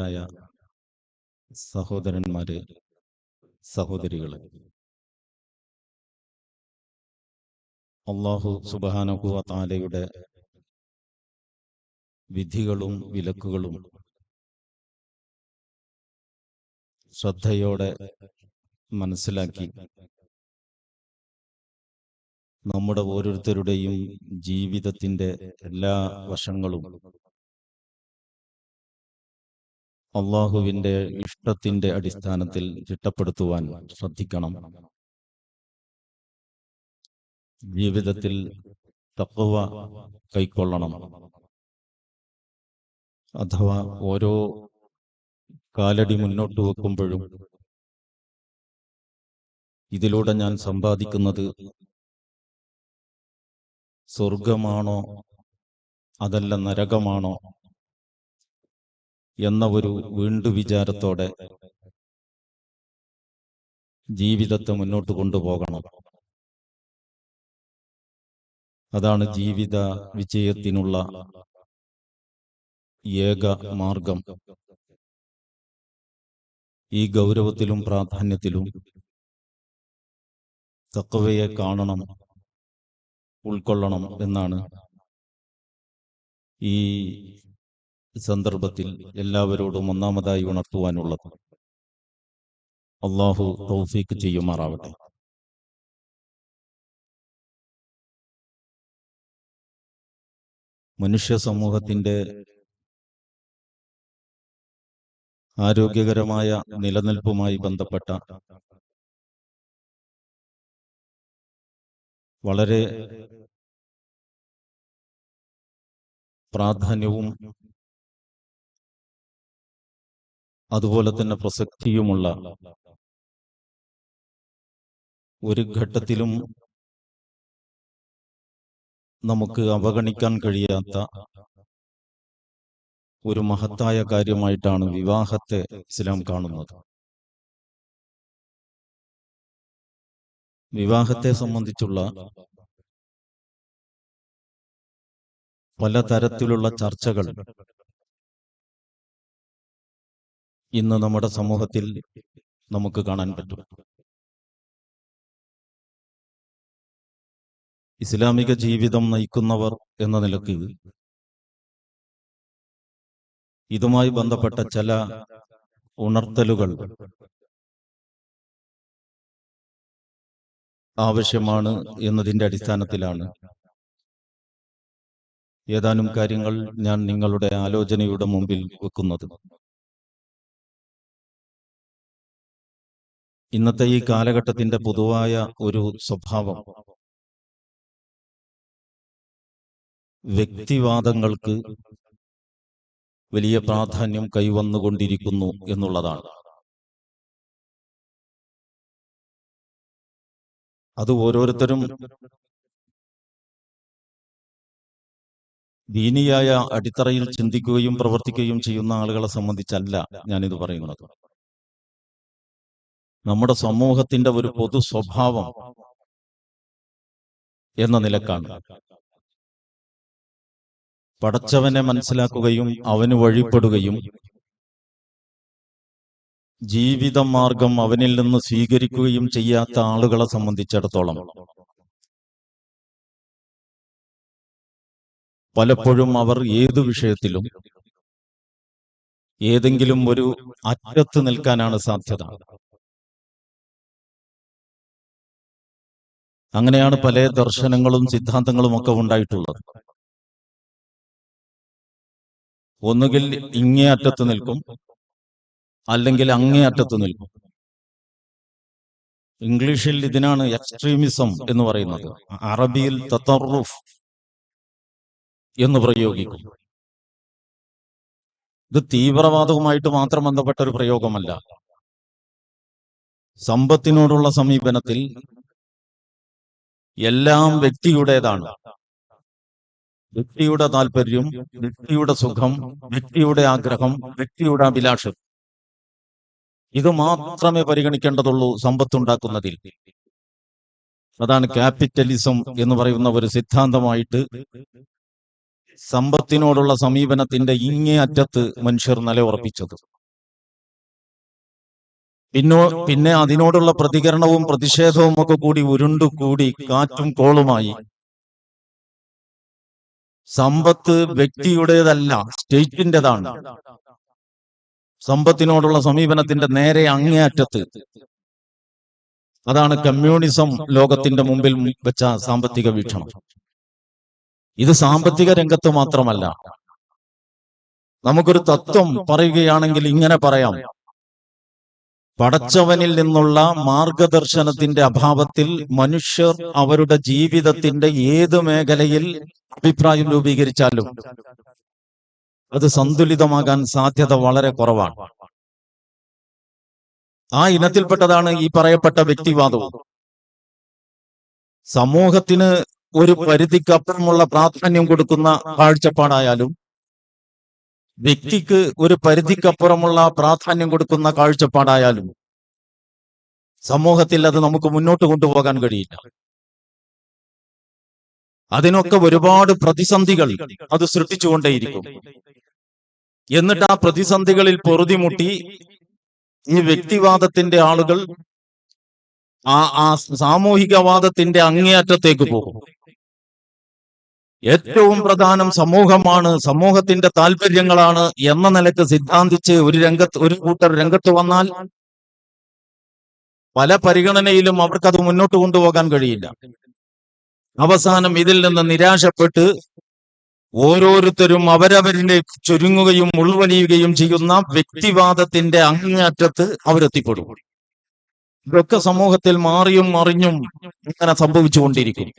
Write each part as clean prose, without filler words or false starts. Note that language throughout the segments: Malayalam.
ബഹുമാന്യരായ സഹോദരന്മാരെ, സഹോദരികളെ, അല്ലാഹു സുബ്ഹാനഹു വ തആലയുടെ വിധികളും വിലക്കുകളും ശ്രദ്ധയോടെ മനസ്സിലാക്കി നമ്മുടെ ഓരോരുത്തരുടെയും ജീവിതത്തിന്റെ എല്ലാ വശങ്ങളും അള്ളാഹുവിന്റെ ഇഷ്ടത്തിന്റെ അടിസ്ഥാനത്തിൽ ചിട്ടപ്പെടുത്തുവാൻ ശ്രദ്ധിക്കണം. ജീവിതത്തിൽ തഖ്വ കൈക്കൊള്ളണം. അഥവാ ഓരോ കാലടി മുന്നോട്ട് വെക്കുമ്പോഴും ഇതിലൂടെ ഞാൻ സമ്പാദിക്കുന്നത് സ്വർഗമാണോ അതല്ല നരകമാണോ എന്ന ഒരു വീണ്ടു വിചാരത്തോടെ ജീവിതത്തെ മുന്നോട്ട് കൊണ്ടുപോകണം. അതാണ് ജീവിത വിജയത്തിനുള്ള ഏക മാർഗം. ഈ ഗൗരവത്തിലും പ്രാധാന്യത്തിലും തഖ്വയെ കാണണം, ഉൾക്കൊള്ളണം എന്നാണ് ഈ സന്ദർഭത്തിൽ എല്ലാവരോടും ഒന്നാമതായി ഉണർത്തുവാനുള്ളത്. അല്ലാഹു തൗഫീഖ് ചെയ്യുമാറാവട്ടെ. മനുഷ്യ സമൂഹത്തിന്റെ ആരോഗ്യകരമായ നിലനിൽപ്പുമായി ബന്ധപ്പെട്ട വളരെ പ്രാധാന്യവും അതുപോലെ തന്നെ പ്രസക്തിയുമുള്ള ഒരു ഘട്ടത്തിലും നമുക്ക് അവഗണിക്കാൻ കഴിയാത്ത ഒരു മഹത്തായ കാര്യമായിട്ടാണ് വിവാഹത്തെ ഇസ്ലാം കാണുന്നത്. വിവാഹത്തെ സംബന്ധിച്ചുള്ള പലതരത്തിലുള്ള ചർച്ചകൾ ഇന്ന് നമ്മുടെ സമൂഹത്തിൽ നമുക്ക് കാണാൻ പറ്റും. ഇസ്ലാമിക ജീവിതം നയിക്കുന്നവർ എന്ന നിലയ്ക്ക് ഇതുമായി ബന്ധപ്പെട്ട ചില ഉണർത്തലുകൾ ആവശ്യമാണ് എന്നതിന്റെ അടിസ്ഥാനത്തിലാണ് ഏതാനും കാര്യങ്ങൾ ഞാൻ നിങ്ങളുടെ ആലോചനയുടെ മുമ്പിൽ വെക്കുന്നത്. ഇന്നത്തെ ഈ കാലഘട്ടത്തിന്റെ പൊതുവായ ഒരു സ്വഭാവം വ്യക്തിവാദങ്ങൾക്ക് വലിയ പ്രാധാന്യം കൈവന്നുകൊണ്ടിരിക്കുന്നു എന്നുള്ളതാണ്. അത് ഓരോരുത്തരും ദീനിയായ അടിത്തറയിൽ ചിന്തിക്കുകയും പ്രവർത്തിക്കുകയും ചെയ്യുന്ന ആളുകളെ സംബന്ധിച്ചല്ല ഞാനിത് പറയുന്നത്. നമ്മുടെ സമൂഹത്തിന്റെ ഒരു പൊതു സ്വഭാവം എന്ന നിലക്കാണ്. പടച്ചവനെ മനസ്സിലാക്കുകയും അവന് വഴിപ്പെടുകയും ജീവിത മാർഗം അവനിൽ നിന്ന് സ്വീകരിക്കുകയും ചെയ്യാത്ത ആളുകളെ സംബന്ധിച്ചിടത്തോളം പലപ്പോഴും അവർ ഏതു വിഷയത്തിലും ഏതെങ്കിലും ഒരു അറ്റത്ത് നിൽക്കാനാണ് സാധ്യത. അങ്ങനെയാണ് പല ദർശനങ്ങളും സിദ്ധാന്തങ്ങളും ഒക്കെ ഉണ്ടായിട്ടുള്ളത്. ഒന്നുകിൽ ഇങ്ങേ അറ്റത്ത് നിൽക്കും, അല്ലെങ്കിൽ അങ്ങേ അറ്റത്ത് നിൽക്കും. ഇംഗ്ലീഷിൽ ഇതിനാണ് എക്സ്ട്രീമിസം എന്ന് പറയുന്നത്. അറബിയിൽ തതറുഫ് എന്ന് പ്രയോഗിക്കും. ഇത് തീവ്രവാദവുമായിട്ട് മാത്രം ബന്ധപ്പെട്ട ഒരു പ്രയോഗമല്ല. സമ്പത്തിനോടുള്ള സമീപനത്തിൽ എല്ലാം വ്യക്തിയുടേതാണ്. വ്യക്തിയുടെ താല്പര്യം, വ്യക്തിയുടെ സുഖം, വ്യക്തിയുടെ ആഗ്രഹം, വ്യക്തിയുടെ അഭിലാഷം, ഇത് മാത്രമേ പരിഗണിക്കേണ്ടതുള്ളൂ സമ്പത്തുണ്ടാക്കുന്നതിൽ. അതാണ് ക്യാപിറ്റലിസം എന്ന് പറയുന്ന ഒരു സിദ്ധാന്തമായിട്ട് സമ്പത്തിനോടുള്ള സമീപനത്തിന്റെ ഇങ്ങേ അറ്റത്ത് മനുഷ്യർ നിലയുറപ്പിച്ചത്. പിന്നെ അതിനോടുള്ള പ്രതികരണവും പ്രതിഷേധവും ഒക്കെ കൂടി ഉരുണ്ടുകൂടി കാറ്റും കോളുമായി സമ്പത്ത് വ്യക്തിയുടേതല്ല, സ്റ്റേറ്റിൻ്റെതാണ്. സമ്പത്തിനോടുള്ള സമീപനത്തിന്റെ നേരെ അങ്ങേയറ്റത്ത് അതാണ് കമ്മ്യൂണിസം ലോകത്തിന്റെ മുമ്പിൽ വെച്ച സാമ്പത്തിക വീക്ഷണം. ഇത് സാമ്പത്തിക രംഗത്ത് മാത്രമല്ല. നമുക്കൊരു തത്വം പറയുകയാണെങ്കിൽ ഇങ്ങനെ പറയാം: പടച്ചവനിൽ നിന്നുള്ള മാർഗദർശനത്തിന്റെ അഭാവത്തിൽ മനുഷ്യർ അവരുടെ ജീവിതത്തിന്റെ ഏത് മേഖലയിൽ അഭിപ്രായം രൂപീകരിച്ചാലും അത് സന്തുലിതമാകാൻ സാധ്യത വളരെ കുറവാണ്. ആ ഇനത്തിൽപ്പെട്ടതാണ് ഈ പറയപ്പെട്ട വ്യക്തിവാദവും. സമൂഹത്തിന് ഒരു പരിധിക്കപ്പുറമുള്ള പ്രാധാന്യം കൊടുക്കുന്ന കാഴ്ചപ്പാടായാലും വ്യക്തിക്ക് ഒരു പരിധിക്കപ്പുറമുള്ള പ്രാധാന്യം കൊടുക്കുന്ന കാഴ്ചപ്പാടായാലും സമൂഹത്തിൽ അത് നമുക്ക് മുന്നോട്ട് കൊണ്ടുപോകാൻ കഴിയില്ല. അതിനൊക്കെ ഒരുപാട് പ്രതിസന്ധികൾ അത് സൃഷ്ടിച്ചുകൊണ്ടേയിരിക്കും. എന്നിട്ട് ആ പ്രതിസന്ധികളിൽ പൊറുതിമുട്ടി ഈ വ്യക്തിവാദത്തിന്റെ ആളുകൾ ആ സാമൂഹികവാദത്തിന്റെ അങ്ങേയറ്റത്തേക്ക് പോകും. ഏറ്റവും പ്രധാനം സമൂഹമാണ്, സമൂഹത്തിന്റെ താല്പര്യങ്ങളാണ് എന്ന നിലക്ക് സിദ്ധാന്തിച്ച് ഒരു കൂട്ടർ രംഗത്ത് വന്നാൽ പല പരിഗണനയിലും അവർക്കത് മുന്നോട്ട് കൊണ്ടുപോകാൻ കഴിയില്ല. അവസാനം ഇതിൽ നിന്ന് നിരാശപ്പെട്ട് ഓരോരുത്തരും അവരവരിലേക്ക് ചുരുങ്ങുകയും ഉൾവലിയുകയും ചെയ്യുന്ന വ്യക്തിവാദത്തിന്റെ അങ്ങേയറ്റത്ത് അവരെത്തിപ്പെടും. ഇതൊക്കെ സമൂഹത്തിൽ മാറിയും മറിഞ്ഞും ഇങ്ങനെ സംഭവിച്ചുകൊണ്ടിരിക്കും.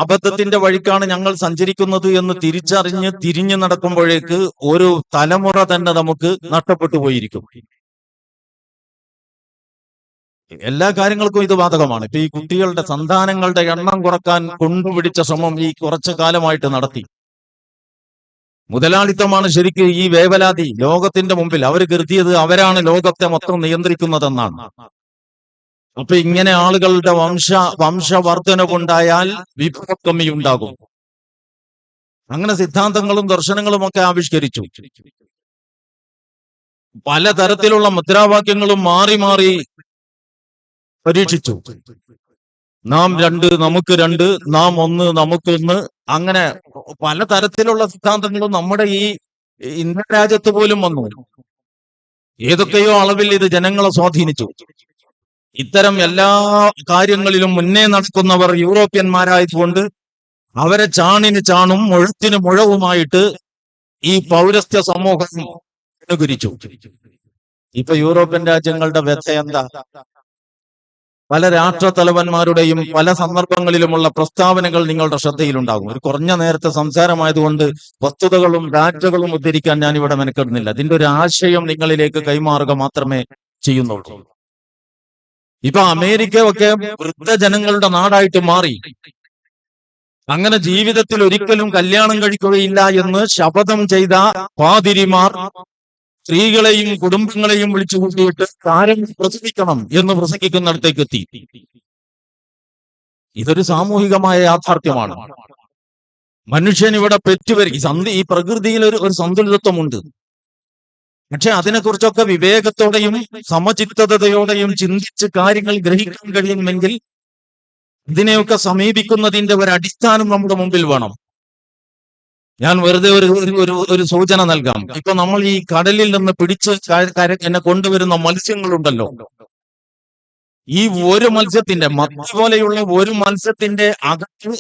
അബദ്ധത്തിന്റെ വഴിക്കാണ് ഞങ്ങൾ സഞ്ചരിക്കുന്നത് എന്ന് തിരിച്ചറിഞ്ഞ് തിരിഞ്ഞു നടക്കുമ്പോഴേക്ക് ഒരു തലമുറ തന്നെ നമുക്ക് നഷ്ടപ്പെട്ടു പോയിരിക്കും. എല്ലാ കാര്യങ്ങൾക്കും ഇത് ബാധകമാണ്. ഇപ്പൊ ഈ കുട്ടികളുടെ സന്താനങ്ങളുടെ എണ്ണം കുറക്കാൻ കൊണ്ടുപിടിച്ച ശ്രമം ഈ കുറച്ചു കാലമായിട്ട് നടത്തി. മുതലാളിത്തമാണ് ശരിക്ക് ഈ വേവലാതി ലോകത്തിന്റെ മുമ്പിൽ. അവർ കരുതിയത് അവരാണ് ലോകത്തെ മൊത്തം നിയന്ത്രിക്കുന്നതെന്നാണ്. അപ്പൊ ഇങ്ങനെ ആളുകളുടെ വംശവർദ്ധനവുണ്ടായാൽ വിഭവക്കമ്മിയുണ്ടാകും. അങ്ങനെ സിദ്ധാന്തങ്ങളും ദർശനങ്ങളും ഒക്കെ ആവിഷ്കരിച്ചു. പലതരത്തിലുള്ള മുദ്രാവാക്യങ്ങളും മാറി മാറി പരീക്ഷിച്ചു. നാം രണ്ട്, നമുക്ക് രണ്ട്, നാം ഒന്ന്, നമുക്കൊന്ന്. അങ്ങനെ പലതരത്തിലുള്ള സിദ്ധാന്തങ്ങളും നമ്മുടെ ഈ ഇന്ത്യൻ രാജ്യത്ത് പോലും വന്നു. ഏതൊക്കെയോ അളവിൽ ഇത് ജനങ്ങളെ സ്വാധീനിച്ചു. ഇത്തരം എല്ലാ കാര്യങ്ങളിലും മുന്നേ നടക്കുന്നവർ യൂറോപ്യന്മാരായതുകൊണ്ട് അവരെ ചാണിന് ചാണും മുഴത്തിന് മുഴവുമായിട്ട് ഈ പൗരസ്ത്യ സമൂഹം അനുകരിച്ചു. ഇപ്പൊ യൂറോപ്യൻ രാജ്യങ്ങളുടെ വ്യഥ എന്താ? പല രാഷ്ട്രത്തലവന്മാരുടെയും പല സന്ദർഭങ്ങളിലുമുള്ള പ്രസ്താവനകൾ നിങ്ങളുടെ ശ്രദ്ധയിലുണ്ടാകും. ഒരു കുറഞ്ഞ നേരത്തെ സംസാരമായതുകൊണ്ട് വസ്തുതകളും ഡാറ്റകളും ഉദ്ധരിക്കാൻ ഞാൻ ഇവിടെ മെനക്കെടുന്നില്ല. അതിന്റെ ഒരു ആശയം നിങ്ങളിലേക്ക് കൈമാറുക മാത്രമേ ചെയ്യുന്നുള്ളൂ. ഇപ്പൊ അമേരിക്ക ഒക്കെ വൃദ്ധജനങ്ങളുടെ നാടായിട്ട് മാറി. അങ്ങനെ ജീവിതത്തിൽ ഒരിക്കലും കല്യാണം കഴിക്കുകയില്ല എന്ന് ശപഥം ചെയ്ത പാതിരിമാർ സ്ത്രീകളെയും കുടുംബങ്ങളെയും വിളിച്ചു കൂട്ടിയിട്ട് കാര്യം പ്രസവിക്കണം എന്ന് പ്രസംഗിക്കുന്നിടത്തേക്ക് എത്തി. ഇതൊരു സാമൂഹികമായ യാഥാർത്ഥ്യമാണ്. മനുഷ്യൻ ഇവിടെ പെറ്റുവരും. ഈ പ്രകൃതിയിൽ ഒരു സന്തുലിതത്വമുണ്ട്. പക്ഷെ അതിനെക്കുറിച്ചൊക്കെ വിവേകത്തോടെയും സമചിത്തതയോടെയും ചിന്തിച്ച് കാര്യങ്ങൾ ഗ്രഹിക്കാൻ കഴിയുമെങ്കിൽ ഇതിനെയൊക്കെ സമീപിക്കുന്നതിന്റെ ഒരു അടിസ്ഥാനം നമ്മുടെ മുമ്പിൽ വേണം. ഞാൻ വെറുതെ ഒരു സൂചന നൽകാം. ഇപ്പൊ നമ്മൾ ഈ കടലിൽ നിന്ന് പിടിച്ച് എന്നെ കൊണ്ടുവരുന്ന മത്സ്യങ്ങളുണ്ടല്ലോ, ഈ ഒരു മത്സ്യത്തിന്റെ മത്തി പോലെയുള്ള ഒരു മത്സ്യത്തിന്റെ അകത്ത്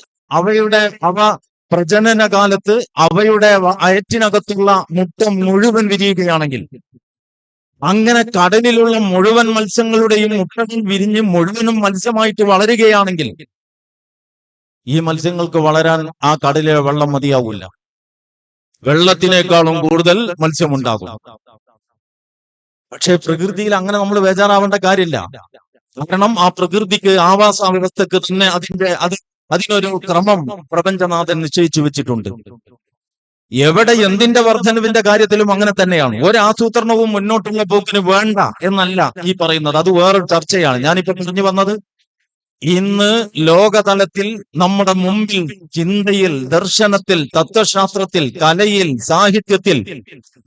അവ പ്രജനന കാലത്ത് അവയുടെ അയറ്റിനകത്തുള്ള മുട്ട മുഴുവൻ വിരിയുകയാണെങ്കിൽ, അങ്ങനെ കടലിലുള്ള മുഴുവൻ മത്സ്യങ്ങളുടെയും മുട്ടകൾ വിരിഞ്ഞ് മുഴുവനും മത്സ്യമായിട്ട് വളരുകയാണെങ്കിൽ ഈ മത്സ്യങ്ങൾക്ക് വളരാൻ ആ കടലിലെ വെള്ളം മതിയാവില്ല. വെള്ളത്തിനേക്കാളും കൂടുതൽ മത്സ്യമുണ്ടാകും. പക്ഷെ പ്രകൃതിയിൽ അങ്ങനെ നമ്മൾ ബേജാറാവേണ്ട കാര്യമില്ല. കാരണം ആ പ്രകൃതിക്ക് ആവാസ വ്യവസ്ഥക്ക് തന്നെ അതിനൊരു ക്രമം പ്രപഞ്ചനാഥൻ നിശ്ചയിച്ചു വെച്ചിട്ടുണ്ട്. എവിടെ എന്തിന്റെ വർധനവിന്റെ കാര്യത്തിലും അങ്ങനെ തന്നെയാണ്. ഒരാസൂത്രണവും മുന്നോട്ടുള്ള പോക്കിന് വേണ്ട എന്നല്ല ഈ പറയുന്നത്. അത് വേറൊരു ചർച്ചയാണ്. ഞാനിപ്പോ പറഞ്ഞു വന്നത് ഇന്ന് ലോകതലത്തിൽ നമ്മുടെ മുമ്പിൽ ചിന്തയിൽ, ദർശനത്തിൽ, തത്വശാസ്ത്രത്തിൽ, കലയിൽ, സാഹിത്യത്തിൽ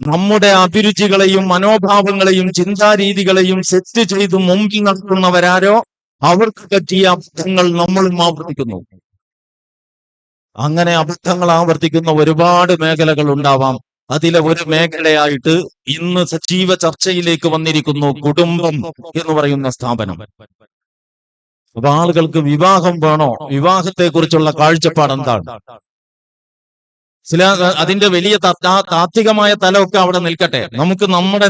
നമ്മുടെ അഭിരുചികളെയും മനോഭാവങ്ങളെയും ചിന്താരീതികളെയും സെറ്റ് ചെയ്ത് മുമ്പിൽ നടത്തുന്നവരാരോ അവർക്ക് പറ്റിയ അബദ്ധങ്ങൾ നമ്മളും ആവർത്തിക്കുന്നു. അങ്ങനെ അബദ്ധങ്ങൾ ആവർത്തിക്കുന്ന ഒരുപാട് മേഖലകൾ ഉണ്ടാവാം. അതിലെ ഒരു മേഖലയായിട്ട് ഇന്ന് സജീവ ചർച്ചയിലേക്ക് വന്നിരിക്കുന്നു കുടുംബം എന്ന് പറയുന്ന സ്ഥാപനം. അപ്പൊ ആളുകൾക്ക് വിവാഹം വേണോ, വിവാഹത്തെ കുറിച്ചുള്ള കാഴ്ചപ്പാട് എന്താണ്? അതിന്റെ വലിയ താത്വികമായ തലമൊക്കെ അവിടെ നിൽക്കട്ടെ. നമുക്ക്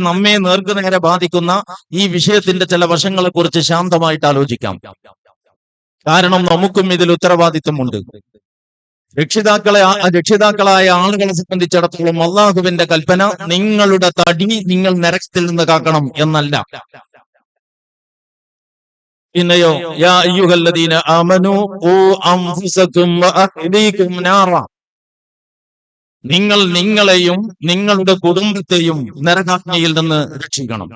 നമ്മെ നേർക്കുനേരെ ബാധിക്കുന്ന ഈ വിഷയത്തിന്റെ ചില വശങ്ങളെ കുറിച്ച് ശാന്തമായിട്ട് ആലോചിക്കാം. കാരണം നമുക്കും ഇതിൽ ഉത്തരവാദിത്വമുണ്ട്. രക്ഷിതാക്കളായ ആളുകളെ സംബന്ധിച്ചിടത്തോളം അള്ളാഹുവിന്റെ കൽപ്പന നിങ്ങളുടെ തടി നിങ്ങൾ നരകത്തിൽ നിന്ന് കാക്കണം എന്നല്ല. പിന്നെയോ യാ അയ്യുഹല്ലദീന ആമനൂ ഖൂ അൻഫുസകും വഅഹ്ലീകും നാറ, നിങ്ങൾ നിങ്ങളെയും നിങ്ങളുടെ കുടുംബത്തെയും നരകാഗ്നിയിൽ നിന്ന് രക്ഷിക്കണം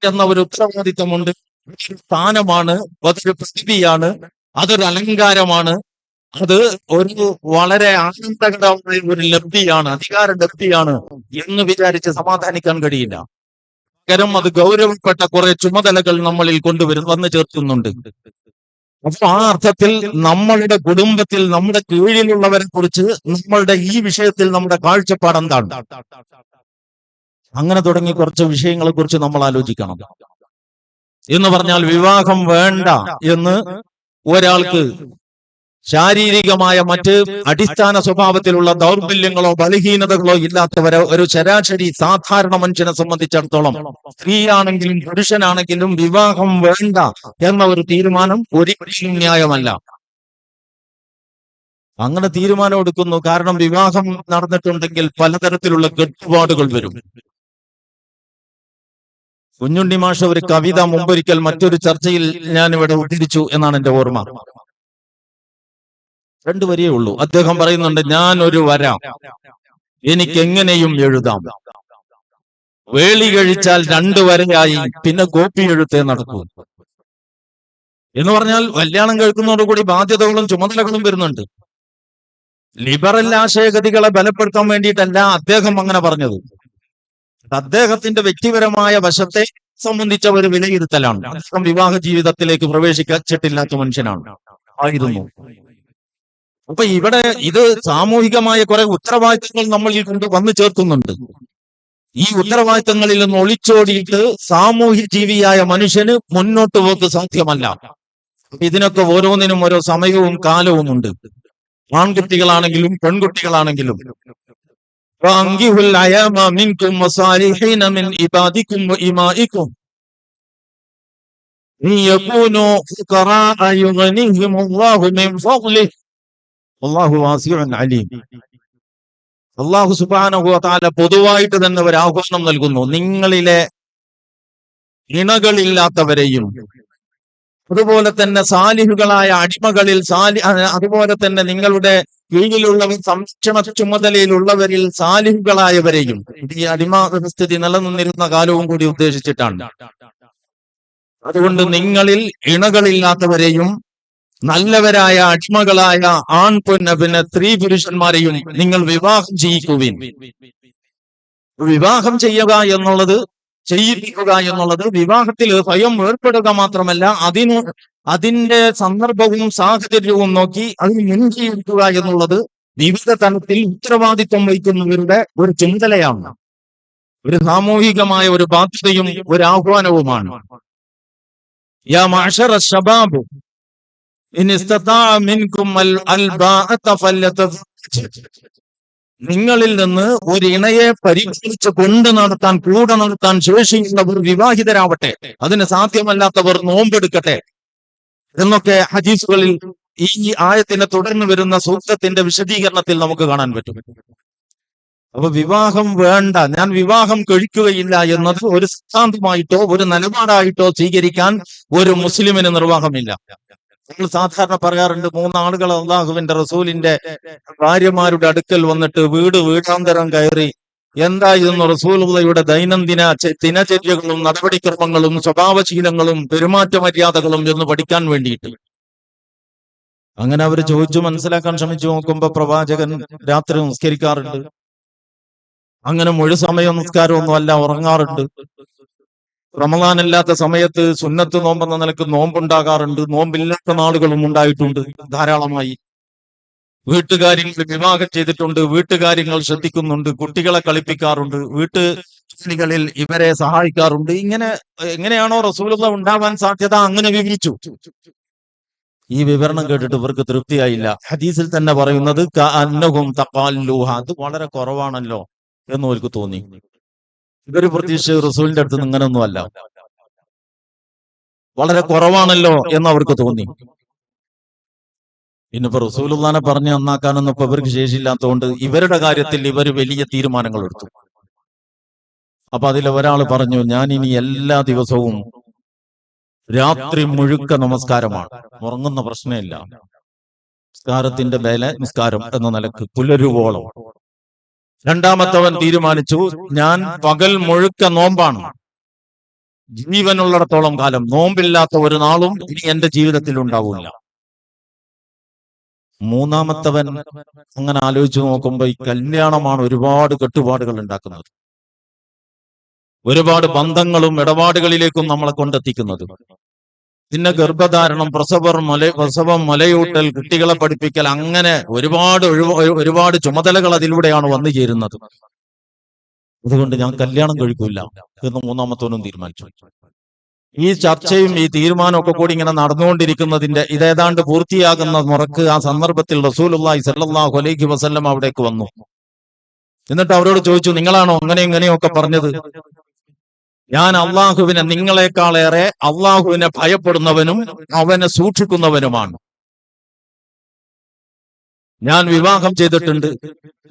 എന്ന ഒരു ഉത്തരവാദിത്തമുണ്ട്. സ്ഥാനമാണ്, അതൊരു പദവിയാണ്, അതൊരു അലങ്കാരമാണ്, അത് ഒരു വളരെ ആനന്ദകരമായ ഒരു ലബ്ധിയാണ്, അധികാര ലബ്ധിയാണ് എന്ന് വിചാരിച്ച് സമാധാനിക്കാൻ കഴിയില്ല. പകരം അത് ഗൗരവപ്പെട്ട കുറെ ചുമതലകൾ നമ്മളിൽ വന്നു ചേർക്കുന്നുണ്ട്. അപ്പൊ ആ അർത്ഥത്തിൽ നമ്മളുടെ കുടുംബത്തിൽ നമ്മുടെ കീഴിലുള്ളവരെ കുറിച്ച് നമ്മളുടെ ഈ വിഷയത്തിൽ നമ്മുടെ കാഴ്ചപ്പാട് എന്താണ്? അങ്ങനെ തുടങ്ങി കുറച്ച് വിഷയങ്ങളെ കുറിച്ച് നമ്മൾ ആലോചിക്കണം. എന്ന് പറഞ്ഞാൽ വിവാഹം വേണ്ട എന്ന് ഒരാൾക്ക് ശാരീരികമായ മറ്റ് അടിസ്ഥാന സ്വഭാവത്തിലുള്ള ദൗർബല്യങ്ങളോ ബലഹീനതകളോ ഇല്ലാത്തവരെ, ഒരു ശരാശരി സാധാരണ മനുഷ്യനെ സംബന്ധിച്ചിടത്തോളം, സ്ത്രീയാണെങ്കിലും പുരുഷനാണെങ്കിലും വിവാഹം വേണ്ട എന്ന ഒരു തീരുമാനം ഒരിക്കലും ന്യായമല്ല. അങ്ങനെ തീരുമാനം എടുക്കുന്നു. കാരണം വിവാഹം നടന്നിട്ടുണ്ടെങ്കിൽ പലതരത്തിലുള്ള കെട്ടുപാടുകൾ വരും. കുഞ്ഞുണ്ണി മാഷ് ഒരു കവിത മുമ്പൊരിക്കൽ മറ്റൊരു ചർച്ചയിൽ ഞാൻ ഇവിടെ ഉദ്ധരിച്ചു എന്നാണ് എന്റെ ഓർമ്മ. 2 വരിയേ ഉള്ളൂ. അദ്ദേഹം പറയുന്നുണ്ട്, ഞാൻ ഒരു വരാം, എനിക്ക് എങ്ങനെയും എഴുതാം, വേളി കഴിച്ചാൽ 2 വരയായി, പിന്നെ കോപ്പി എഴുത്തേ നടക്കൂ. എന്ന് പറഞ്ഞാൽ കല്യാണം കഴിക്കുന്നതോടുകൂടി ബാധ്യതകളും ചുമതലകളും വരുന്നുണ്ട്. ലിബറൽ ആശയഗതികളെ ബലപ്പെടുത്താൻ വേണ്ടിയിട്ടല്ല അദ്ദേഹം അങ്ങനെ പറഞ്ഞത്. അദ്ദേഹത്തിന്റെ വ്യക്തിപരമായ വശത്തെ സംബന്ധിച്ച ഒരു വിലയിരുത്തലാണ്. അദ്ദേഹം വിവാഹ ജീവിതത്തിലേക്ക് പ്രവേശിച്ചിട്ടില്ലാത്ത മനുഷ്യനാണ് ആയിരുന്നു. അപ്പൊ ഇവിടെ ഇത് സാമൂഹികമായ കുറെ ഉത്തരവാദിത്തങ്ങൾ നമ്മൾ കൊണ്ട് വന്നു ചേർക്കുന്നുണ്ട്. ഈ ഉത്തരവാദിത്തങ്ങളിൽ നിന്ന് ഒളിച്ചോടിയിട്ട് സാമൂഹ്യ ജീവിയായ മനുഷ്യന് മുന്നോട്ട് പോക്ക് സാധ്യമല്ല. ഇതിനൊക്കെ ഓരോന്നിനും ഓരോ സമയവും കാലവും ഉണ്ട്. ആൺകുട്ടികളാണെങ്കിലും പെൺകുട്ടികളാണെങ്കിലും അല്ലാഹു സുബ്ഹാനഹു വ തആല പൊതുവായിട്ട് തന്നെ ഒരു ആഹ്വാനം നൽകുന്നു. നിങ്ങളിലെ ഇണകളില്ലാത്തവരെയും അതുപോലെ തന്നെ സാലിഹുകളായ അടിമകളിൽ അതുപോലെ തന്നെ നിങ്ങളുടെ കീഴിലുള്ളവർ, സംരക്ഷണ ചുമതലയിലുള്ളവരിൽ സാലിഹുകളായവരെയും, ഈ അടിമ വ്യവസ്ഥിതി നിലനിന്നിരുന്ന കാലവും കൂടി ഉദ്ദേശിച്ചിട്ടാണ്. അതുകൊണ്ട് നിങ്ങളിൽ ഇണകളില്ലാത്തവരെയും നല്ലവരായ അടിമകളായ പിന്നെ സ്ത്രീ പുരുഷന്മാരെയും നിങ്ങൾ വിവാഹം ചെയ്യിക്കുവിൻ. വിവാഹം ചെയ്യിപ്പിക്കുക എന്നുള്ളത് വിവാഹത്തിൽ സ്വയം ഏർപ്പെടുക മാത്രമല്ല, അതിന്റെ സന്ദർഭവും സാഹചര്യവും നോക്കി അതിന് മുൻകൈയെടുക്കുക എന്നുള്ളത് വിവിധ തലത്തിൽ ഉത്തരവാദിത്വം വഹിക്കുന്നവരുടെ ഒരു ചുമതലയാണ്, ഒരു സാമൂഹികമായ ഒരു ബാധ്യതയും ഒരു ആഹ്വാനവുമാണ്. യാ മഅ്ശറ ശബാബ് ഇൻ ഇസ്തതാഅ മിൻകും അൽ ബാഅത ഫല്യതസവ്വജ്, നിങ്ങളിൽ നിന്ന് ഒരു ഇണയെ പരിപാലിച്ച് കൂടെ നടത്താൻ ശേഷിയുള്ളവർ വിവാഹിതരാവട്ടെ, അതിന് സാധ്യമല്ലാത്തവർ നോമ്പെടുക്കട്ടെ എന്നൊക്കെ ഹദീസുകളിൽ ഈ ആയത്തിനെ തുടർന്ന് വരുന്ന സൂക്തത്തിന്റെ വിശദീകരണത്തിൽ നമുക്ക് കാണാൻ പറ്റും. അപ്പൊ വിവാഹം വേണ്ട, ഞാൻ വിവാഹം കഴിക്കുകയില്ല എന്നത് ഒരു സിദ്ധാന്തമായിട്ടോ ഒരു നിലപാടായിട്ടോ സ്വീകരിക്കാൻ ഒരു മുസ്ലിമിന് നിർവാഹമില്ല. നമ്മൾ സാധാരണ പറയാറുണ്ട്, 3 ആളുകൾ അള്ളാഹുവിന്റെ റസൂലിന്റെ ഭാര്യമാരുടെ അടുക്കൽ വന്നിട്ട് വീടാന്തരം കയറി എന്തായിരുന്നു റസൂലുള്ളാഹിയുടെ ദൈനംദിന ദിനചര്യകളും നടപടിക്രമങ്ങളും സ്വഭാവശീലങ്ങളും പെരുമാറ്റ മര്യാദകളും എന്ന് പഠിക്കാൻ വേണ്ടിയിട്ട്. അങ്ങനെ അവർ ചോദിച്ചു മനസ്സിലാക്കാൻ ശ്രമിച്ചു നോക്കുമ്പോ പ്രവാചകൻ രാത്രി നിസ്കരിക്കാറുണ്ട്, അങ്ങനെ മുഴുസമയം നിസ്കാരമൊന്നും അല്ല, ഉറങ്ങാറുണ്ട്. റമദാനല്ലാത്ത സമയത്ത് സുന്നത്ത് നോമ്പെന്ന നിലക്ക് നോമ്പുണ്ടാകാറുണ്ട്, നോമ്പില്ലാത്ത നാളുകളും ഉണ്ടായിട്ടുണ്ട് ധാരാളമായി. വീട്ടുകാര്യങ്ങൾ വിവാഹം ചെയ്തിട്ടുണ്ട്, വീട്ടുകാര്യങ്ങൾ ശ്രദ്ധിക്കുന്നുണ്ട്, കുട്ടികളെ കളിപ്പിക്കാറുണ്ട്, വീട്ടുകളിൽ ഇവരെ സഹായിക്കാറുണ്ട്. ഇങ്ങനെ എങ്ങനെയാണോ റസൂലുള്ളാഹി ഉണ്ടാവാൻ സാധ്യത അങ്ങനെ വിവരിച്ചു. ഈ വിവരണം കേട്ടിട്ട് ഇവർക്ക് തൃപ്തിയായില്ല. ഹദീസിൽ തന്നെ പറയുന്നത് കഅന്നഹും തഖാല്ലൂഹ, അത് വളരെ കുറവാണല്ലോ എന്ന് അവർക്ക് തോന്നി. ഇവര് പ്രതീക്ഷിച്ച് റസൂലിന്റെ അടുത്ത് നിന്ന് ഇങ്ങനൊന്നുമല്ല, വളരെ കുറവാണല്ലോ എന്ന് അവർക്ക് തോന്നി. ഇന്നിപ്പോ റസൂലുള്ളാഹിനെ പറഞ്ഞ് നന്നാക്കാനൊന്നും ഇപ്പൊ ഇവർക്ക് ശേഷിയില്ലാത്തതുകൊണ്ട് ഇവരുടെ കാര്യത്തിൽ ഇവർ വലിയ തീരുമാനങ്ങൾ എടുത്തു. അപ്പൊ അതിൽ ഒരാൾ പറഞ്ഞു, ഞാൻ ഇനി എല്ലാ ദിവസവും രാത്രി മുഴുക്ക നമസ്കാരമാണ്, ഉറങ്ങുന്ന പ്രശ്നമില്ല, നിസ്കാരത്തിന്റെ മേലെ നിസ്കാരം എന്ന നിലക്ക് പുലരുവോളം. രണ്ടാമത്തവൻ തീരുമാനിച്ചു, ഞാൻ പകൽ മുഴുക്ക നോമ്പാണ്, ജീവനുള്ളിടത്തോളം കാലം നോമ്പില്ലാത്ത ഒരു നാളും ഇനി എന്റെ ജീവിതത്തിൽ ഉണ്ടാവില്ല. മൂന്നാമത്തവൻ അങ്ങനെ ആലോചിച്ചു നോക്കുമ്പോ ഈ കല്യാണമാണ് ഒരുപാട് കെട്ടുപാടുകൾ ഉണ്ടാക്കുന്നത്, ഒരുപാട് ബന്ധങ്ങളും ഇടപാടുകളിലേക്കും നമ്മളെ കൊണ്ടെത്തിക്കുന്നത്. പിന്നെ ഗർഭധാരണം, പ്രസവം, മുലയൂട്ടൽ, കുട്ടികളെ പഠിപ്പിക്കൽ, അങ്ങനെ ഒരുപാട് ചുമതലകൾ അതിലൂടെയാണ് വന്നു ചേരുന്നത്. അതുകൊണ്ട് ഞാൻ കല്യാണം കഴിക്കൂല എന്ന് മൂന്നാമത്തോനും തീരുമാനിച്ചു. ഈ ചർച്ചയും ഈ തീരുമാനമൊക്കെ കൂടി ഇങ്ങനെ നടന്നുകൊണ്ടിരിക്കുന്നതിന്റെ ഇതേതാണ്ട് പൂർത്തിയാകുന്ന മുറക്ക് ആ സന്ദർഭത്തിൽ റസൂലുള്ളാഹി സ്വല്ലല്ലാഹു അലൈഹി വസല്ലം അവിടേക്ക് വന്നു. എന്നിട്ട് അവരോട് ചോദിച്ചു, നിങ്ങളാണോ അങ്ങനെ ഇങ്ങനെയൊക്കെ പറഞ്ഞത്? ഞാൻ അള്ളാഹുവിനെ നിങ്ങളെക്കാളേറെ അള്ളാഹുവിനെ ഭയപ്പെടുന്നവനും അവനെ സൂക്ഷിക്കുന്നവനുമാണ്. ഞാൻ വിവാഹം ചെയ്തിട്ടുണ്ട്,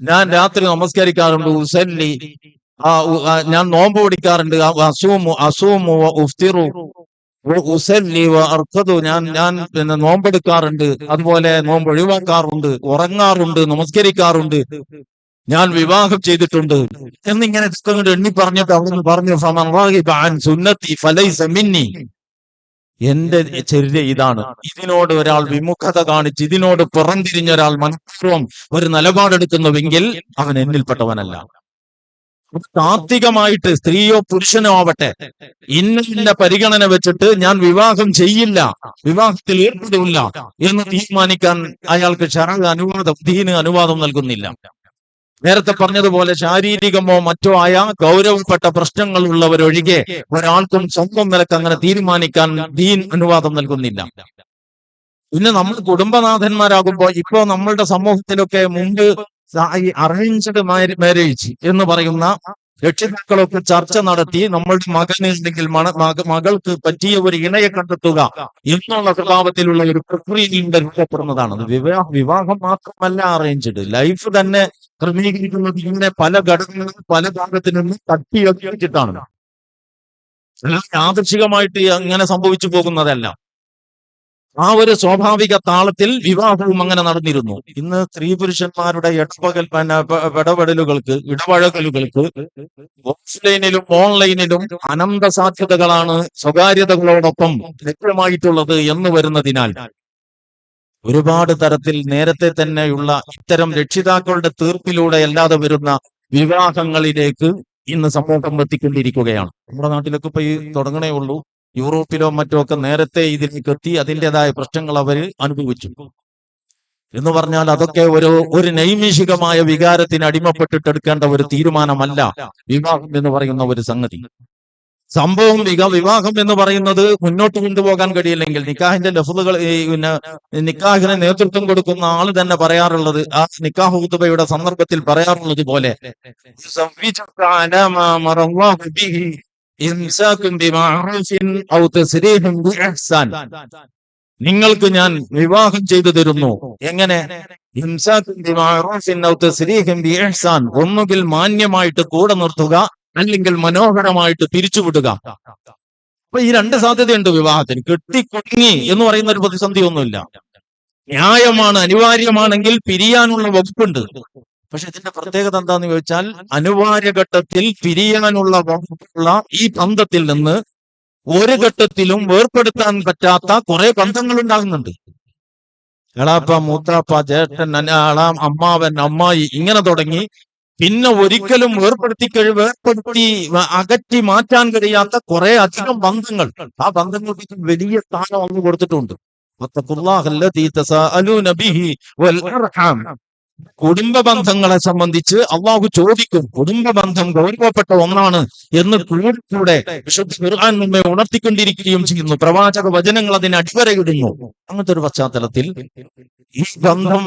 ഞാൻ രാത്രി നമസ്കരിക്കാറുണ്ട്, ഉസല്ലി, ഞാൻ നോമ്പ് പിടിക്കാറുണ്ട്, ഞാൻ പിന്നെ നോമ്പെടുക്കാറുണ്ട്, അതുപോലെ നോമ്പ് ഒഴിവാക്കാറുണ്ട്, ഉറങ്ങാറുണ്ട്, നമസ്കരിക്കാറുണ്ട്, ഞാൻ വിവാഹം ചെയ്തിട്ടുണ്ട് എന്നിങ്ങനെ എണ്ണി പറഞ്ഞിട്ട് അവിടുന്ന് പറഞ്ഞു, സുന്നത്തി ഫലൈസ മിന്നി, എന്റെ ചര്യ ഇതാണ്. ഇതിനോട് ഒരാൾ വിമുഖത കാണിച്ച് ഇതിനോട് പുറംതിരിഞ്ഞ ഒരാൾ മനഃപൂർവ്വം ഒരു നിലപാടെടുക്കുന്നുവെങ്കിൽ അവൻ എന്നിൽപ്പെട്ടവനല്ല. താത്വികമായിട്ട് സ്ത്രീയോ പുരുഷനോ ആവട്ടെ, ഇന്ന പരിഗണന വെച്ചിട്ട് ഞാൻ വിവാഹം ചെയ്യില്ല, വിവാഹത്തിൽ ഏർപ്പെടില്ല എന്ന് തീരുമാനിക്കാൻ അയാൾക്ക് ദീന് അനുവാദം നൽകുന്നില്ല. നേരത്തെ പറഞ്ഞതുപോലെ ശാരീരികമോ മറ്റോ ആയ ഗൗരവപ്പെട്ട പ്രശ്നങ്ങൾ ഉള്ളവരൊഴികെ ഒരാൾക്കും സ്വന്തം നിലക്ക് അങ്ങനെ തീരുമാനിക്കാൻ ദീൻ അനുവാദം നൽകുന്നില്ല. പിന്നെ നമ്മൾ കുടുംബനാഥന്മാരാകുമ്പോ ഇപ്പോ നമ്മളുടെ സമൂഹത്തിലൊക്കെ മുമ്പ് ഈ അറേഞ്ച്ഡ് മാരേജ് എന്ന് പറയുന്ന രക്ഷിതാക്കളൊക്കെ ചർച്ച നടത്തി നമ്മളുടെ മകന് അല്ലെങ്കിൽ മകൾക്ക് പറ്റിയ ഒരു ഇണയെ കണ്ടെത്തുക എന്നുള്ള സ്വഭാവത്തിലുള്ള ഒരു പ്രക്രിയയിലൂടെ രൂപപ്പെടുന്നതാണ്. വിവാഹം മാത്രമല്ല, അറേഞ്ച്ഡ് ലൈഫ് തന്നെ ക്രമീകരിക്കുന്നത് ഇങ്ങനെ പല ഘടകങ്ങളും പല ഭാഗത്തു നിന്ന് തട്ടിയെടുത്തിട്ടാണ്. യാദൃശികമായിട്ട് അങ്ങനെ സംഭവിച്ചു പോകുന്നതല്ല. ആ ഒരു സ്വാഭാവിക താളത്തിൽ വിവാഹവും അങ്ങനെ നടന്നിരുന്നു. ഇന്ന് സ്ത്രീ പുരുഷന്മാരുടെ ഇടപഴകലുകൾക്ക് ഓഫ്ലൈനിലും ഓൺലൈനിലും അനന്ത സാധ്യതകളാണ് സ്വകാര്യതകളോടൊപ്പം ലഭ്യമായിട്ടുള്ളത് എന്ന് വരുന്നതിനാൽ ഒരുപാട് തരത്തിൽ നേരത്തെ തന്നെയുള്ള ഇത്തരം രക്ഷിതാക്കളുടെ തീർപ്പിലൂടെ അല്ലാതെ വരുന്ന വിവാഹങ്ങളിലേക്ക് ഇന്ന് സമൂഹം എത്തിക്കൊണ്ടിരിക്കുകയാണ്. നമ്മുടെ നാട്ടിലൊക്കെ ഇപ്പൊ ഈ തുടങ്ങണേ ഉള്ളൂ. യൂറോപ്പിലോ മറ്റോ ഒക്കെ നേരത്തെ ഇതിലേക്ക് എത്തി അതിൻ്റെതായ പ്രശ്നങ്ങൾ അവർ അനുഭവിച്ചു. എന്ന് പറഞ്ഞാൽ അതൊക്കെ ഒരു നൈമിഷികമായ വികാരത്തിന് അടിമപ്പെട്ടിട്ട് എടുക്കേണ്ട ഒരു തീരുമാനമല്ല വിവാഹം എന്ന് പറയുന്ന ഒരു സംഗതി. സംഭവം വിവാഹം എന്ന് പറയുന്നത് മുന്നോട്ട് കൊണ്ടുപോകാൻ കഴിയില്ലെങ്കിൽ നിക്കാഹിന്റെ ലഫ്ളുകൾ പിന്നെ നിക്കാഹിന് നേതൃത്വം കൊടുക്കുന്ന ആള് തന്നെ പറയാറുള്ളത്, ആ നിക്കാഹ് ഖുതുബയുടെ സന്ദർഭത്തിൽ പറയാറുള്ളത് പോലെ നിങ്ങൾക്ക് ഞാൻ വിവാഹം ചെയ്തു തരുന്നു. എങ്ങനെ? ഒന്നുകിൽ മാന്യമായിട്ട് കൂടെ നിർത്തുക, അല്ലെങ്കിൽ മനോഹരമായിട്ട് പിരിച്ചുവിടുക. അപ്പൊ ഈ രണ്ട് സാധ്യതയുണ്ട് വിവാഹത്തിന്. കെട്ടിക്കുടുങ്ങി എന്ന് പറയുന്ന ഒരു പ്രതിസന്ധി ഒന്നുമില്ല. ന്യായമാണ്, അനിവാര്യമാണെങ്കിൽ പിരിയാനുള്ള വകുപ്പുണ്ട്. പക്ഷെ ഇതിന്റെ പ്രത്യേകത എന്താന്ന് ചോദിച്ചാൽ, അനിവാര്യ ഘട്ടത്തിൽ പിരിയാനുള്ള വകുപ്പുള്ള ഈ ബന്ധത്തിൽ നിന്ന് ഒരു ഘട്ടത്തിലും വേർപെടുത്താൻ പറ്റാത്ത കുറെ ബന്ധങ്ങൾ ഉണ്ടാകുന്നുണ്ട്. എളാപ്പ, മൂത്താപ്പ, ജ്യേഷ്ഠൻ, അമ്മാവൻ, അമ്മായി, ഇങ്ങനെ തുടങ്ങി പിന്നെ ഒരിക്കലും വേർപെടുത്തി അകറ്റി മാറ്റാൻ കഴിയാത്ത കുറെ അധികം ബന്ധങ്ങൾ. ആ ബന്ധങ്ങൾക്ക് വലിയ സ്ഥാനം ഒന്ന് കൊടുത്തിട്ടുണ്ട്. കുടുംബ ബന്ധങ്ങളെ സംബന്ധിച്ച് അള്ളാഹു ചോദിക്കും. കുടുംബ ബന്ധം ഗൗരവപ്പെട്ട ഒന്നാണ് എന്ന് കൂടെ വിശുദ്ധ ഖുർആൻ നമ്മെ ഉണർത്തിക്കൊണ്ടിരിക്കുകയും ചെയ്യുന്നു. പ്രവാചക വചനങ്ങൾ അതിനെ അടിവരയിടുന്നു. അങ്ങനത്തെ ഒരു പശ്ചാത്തലത്തിൽ ഈ ബന്ധം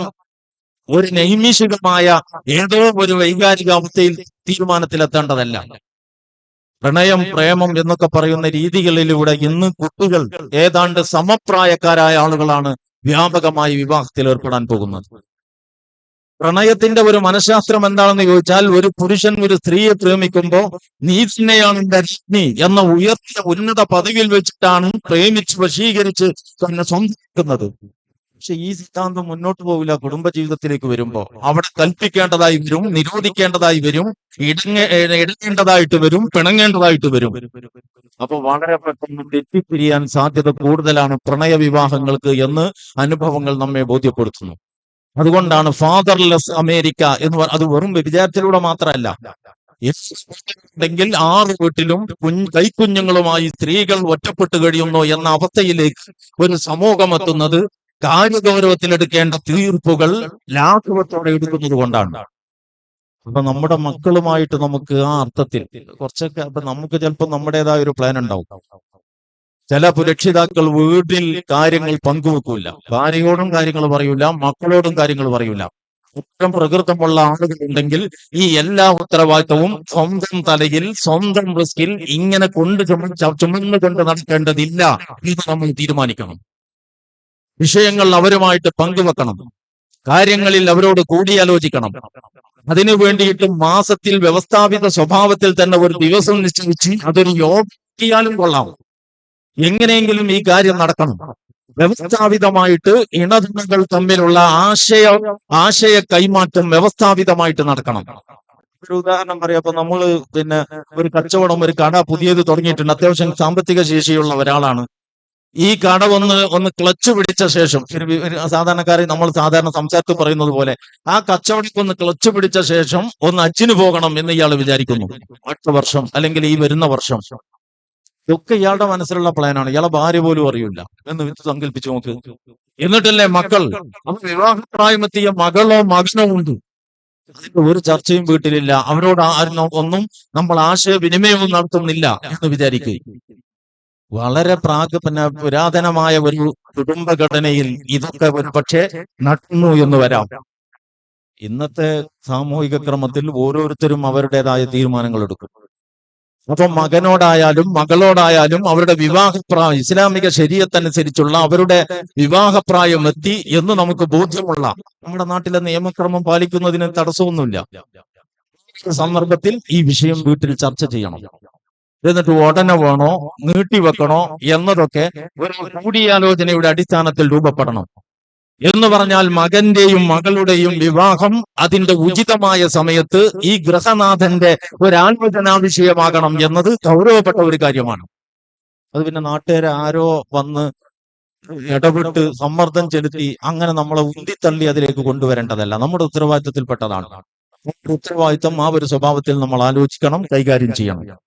ഒരു നൈമിഷികമായ ഏതോ ഒരു വൈകാരിക അവസ്ഥയിൽ തീരുമാനത്തിലെത്തേണ്ടതല്ല. പ്രണയം, പ്രേമം എന്നൊക്കെ പറയുന്ന രീതികളിലൂടെ ഇന്ന് കുട്ടികൾ ഏതാണ്ട് സമപ്രായക്കാരായ ആളുകളാണ് വ്യാപകമായി വിവാഹത്തിൽ ഏർപ്പെടാൻ പോകുന്നത്. പ്രണയത്തിന്റെ ഒരു മനഃശാസ്ത്രം എന്താണെന്ന് ചോദിച്ചാൽ, ഒരു പുരുഷൻ ഒരു സ്ത്രീയെ പ്രേമിക്കുമ്പോ നീ തന്നെയാണ് എന്റെ രത്നി എന്ന ഉയർത്തിയ ഉന്നത പദവിയിൽ വെച്ചിട്ടാണ് പ്രേമിച്ച് വശീകരിച്ച് തന്നെ സ്വന്തമാക്കുന്നത്. പക്ഷെ ഈ സിദ്ധാന്തം മുന്നോട്ട് പോകില്ല. കുടുംബജീവിതത്തിലേക്ക് വരുമ്പോ അവിടെ കൽപ്പിക്കേണ്ടതായി വരും, നിരോധിക്കേണ്ടതായി വരും, ഇടങ്ങേണ്ടതായിട്ട് വരും, പിണങ്ങേണ്ടതായിട്ട് വരും. അപ്പൊ വളരെ പെട്ടെന്ന് തെറ്റിപ്പിരിയാൻ സാധ്യത കൂടുതലാണ് പ്രണയ വിവാഹങ്ങൾക്ക് എന്ന് അനുഭവങ്ങൾ നമ്മെ ബോധ്യപ്പെടുത്തുന്നു. അതുകൊണ്ടാണ് ഫാദർലെസ് അമേരിക്ക എന്ന് അത് വെറും വിചാരത്തിലൂടെ മാത്രമല്ല. ഉണ്ടെങ്കിൽ 6 വീട്ടിലും കൈക്കുഞ്ഞുങ്ങളുമായി സ്ത്രീകൾ ഒറ്റപ്പെട്ട് കഴിയുന്നു എന്ന അവസ്ഥയിലേക്ക് ഒരു സമൂഹം എത്തുന്നത് കാര്യഗൗരവത്തിലെടുക്കേണ്ട തീർപ്പുകൾ ലാഘവത്തോടെ എടുക്കുന്നത് കൊണ്ടാണ്. അപ്പൊ നമ്മുടെ മക്കളുമായിട്ട് നമുക്ക് ആ അർത്ഥത്തിൽ കുറച്ചൊക്കെ, അപ്പൊ നമുക്ക് ചിലപ്പോൾ നമ്മുടേതായ ഒരു പ്ലാൻ ഉണ്ടാവും. ചില രക്ഷിതാക്കൾ വീട്ടിൽ കാര്യങ്ങൾ പങ്കുവെക്കൂല, ഭാര്യയോടും കാര്യങ്ങൾ പറയൂല, മക്കളോടും കാര്യങ്ങൾ പറയൂല. ഇത്തരം പ്രകൃതമുള്ള ആളുകളുണ്ടെങ്കിൽ ഈ എല്ലാ ഉത്തരവാദിത്തവും സ്വന്തം തലയിൽ, സ്വന്തം റിസ്കിൽ ഇങ്ങനെ ചുമന്നുകൊണ്ട് നടക്കേണ്ടതില്ല എന്ന് നമ്മൾ തീരുമാനിക്കണം. വിഷയങ്ങൾ അവരുമായിട്ട് പങ്കുവെക്കണം, കാര്യങ്ങളിൽ അവരോട് കൂടിയാലോചിക്കണം. അതിനു വേണ്ടിയിട്ട് മാസത്തിൽ വ്യവസ്ഥാപിത സ്വഭാവത്തിൽ തന്നെ ഒരു ദിവസം നിശ്ചയിച്ച് അതൊരു യോഗയാലും കൊള്ളാം. എങ്ങനെയെങ്കിലും ഈ കാര്യം നടക്കണം. വ്യവസ്ഥാപിതമായിട്ട് ഇണതുണകൾ തമ്മിലുള്ള ആശയ കൈമാറ്റം വ്യവസ്ഥാപിതമായിട്ട് നടക്കണം. ഒരു ഉദാഹരണം പറയാം. അപ്പൊ നമ്മള് ഒരു കച്ചവടം, ഒരു കട പുതിയത് തുടങ്ങിയിട്ടുണ്ട്. അത്യാവശ്യം സാമ്പത്തിക ശേഷിയുള്ള ഒരാളാണ്. ഈ കട ഒന്ന് ക്ലച്ച് പിടിച്ച ശേഷം, സാധാരണക്കാരെ നമ്മൾ സാധാരണ സംസാരത്തിൽ പറയുന്നത് പോലെ ആ കച്ചവടം ഒന്ന് ക്ലച്ച് പിടിച്ച ശേഷം ഒന്ന് അച്ഛന് പോകണം എന്ന് ഇയാൾ വിചാരിക്കുന്നു. അടുത്ത വർഷം അല്ലെങ്കിൽ ഈ വരുന്ന വർഷം. ഇതൊക്കെ ഇയാളുടെ മനസ്സിലുള്ള പ്ലാനാണ്. ഇയാളെ ഭാര്യ പോലും അറിയില്ല എന്ന് സങ്കല്പിച്ചു നോക്ക്. എന്നിട്ടല്ലേ മക്കൾ, അപ്പൊ വിവാഹപ്രായമെത്തിയ മകളോ മകനോ ഉണ്ട്, അതിന്റെ ഒരു ചർച്ചയും വീട്ടിലില്ല. അവരോട് ഒന്നും നമ്മൾ ആശയവിനിമയവും നടത്തുന്നില്ല എന്ന് വിചാരിക്കുക. വളരെ പുരാതനമായ ഒരു കുടുംബഘടനയിൽ ഇതൊക്കെ ഒരു പക്ഷേ നടന്നു എന്ന് വരാം. ഇന്നത്തെ സാമൂഹിക ക്രമത്തിൽ ഓരോരുത്തരും അവരുടേതായ തീരുമാനങ്ങൾ എടുക്കും. അപ്പൊ മകനോടായാലും മകളോടായാലും അവരുടെ വിവാഹപ്രായം, ഇസ്ലാമിക ശരീഅത്തനുസരിച്ചുള്ള അവരുടെ വിവാഹപ്രായം എത്തി എന്ന് നമുക്ക് ബോധ്യമുള്ള നമ്മുടെ നാട്ടിലെ നിയമക്രമം പാലിക്കുന്നതിന് തടസ്സമൊന്നുമില്ല. സന്ദർഭത്തിൽ ഈ വിഷയം വീട്ടിൽ ചർച്ച ചെയ്യണം. എന്നിട്ട് ഉടനെ വേണോ, നീട്ടിവെക്കണോ എന്നതൊക്കെ ഒരു കൂടിയാലോചനയുടെ അടിസ്ഥാനത്തിൽ രൂപപ്പെടണം. എന്ന് പറഞ്ഞാൽ മകന്റെയും മകളുടെയും വിവാഹം അതിന്റെ ഉചിതമായ സമയത്ത് ഈ ഗൃഹനാഥന്റെ ഒരാലോചനാ വിഷയമാകണം എന്നത് ഗൗരവപ്പെട്ട ഒരു കാര്യമാണ്. അത് പിന്നെ നാട്ടുകാരെ ആരോ വന്ന് ഇടപെട്ട് സമ്മർദ്ദം ചെലുത്തി അങ്ങനെ നമ്മളെ ഉന്തിത്തള്ളി അതിലേക്ക് കൊണ്ടുവരേണ്ടതല്ല. നമ്മുടെ ഉത്തരവാദിത്തത്തിൽപ്പെട്ടതാണ്. ഉത്തരവാദിത്തം ആ ഒരു സ്വഭാവത്തിൽ നമ്മൾ ആലോചിക്കണം, കൈകാര്യം ചെയ്യണം.